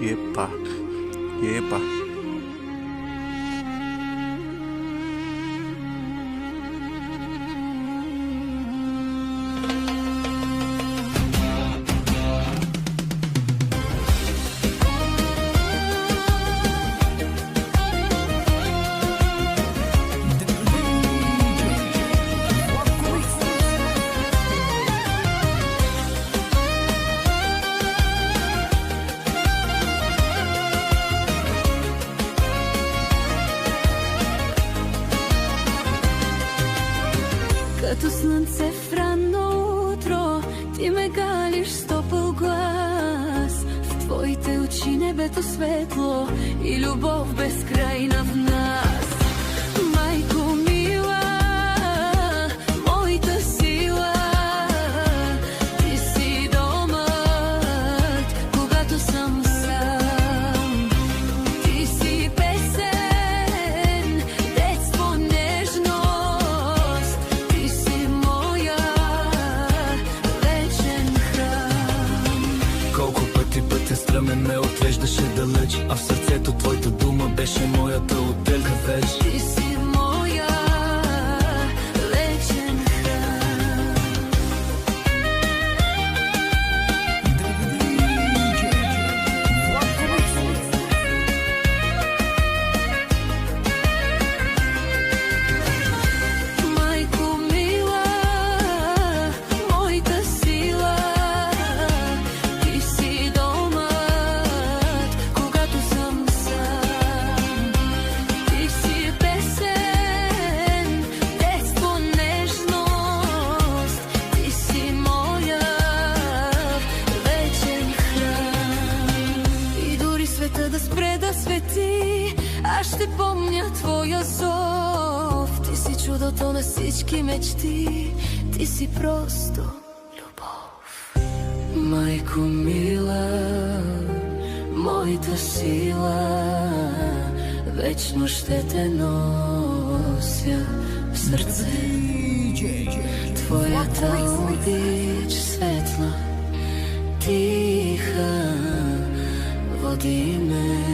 Epa, epa. Като слънце в ранно утро, ти ме галиш с топъл глас. В твоите очи небето светло и любов безкрайна в нас. Майко мила, моята сила, ти си домът, когато съм сам. Ти си песен, детство, нежност, ти си моя вечен храм. Колко пъти пътя стръмен ме отвеждаше далеч, а в сърцето твоята дума беше моята отделка веч. Ти си моя вечен храм. Майко мила, моята сила, ти си домът, когато съм сам. Ти си песен, детство, нежност, ти си моя вечен храм. И дори света да спре да свети, аз ще помня твоя зов. Ти си чудото на всички мечти, ти си просто любов. Майко мила, моята сила, вечно ще те нося в сърце. Твоята обич светла, тиха, води ме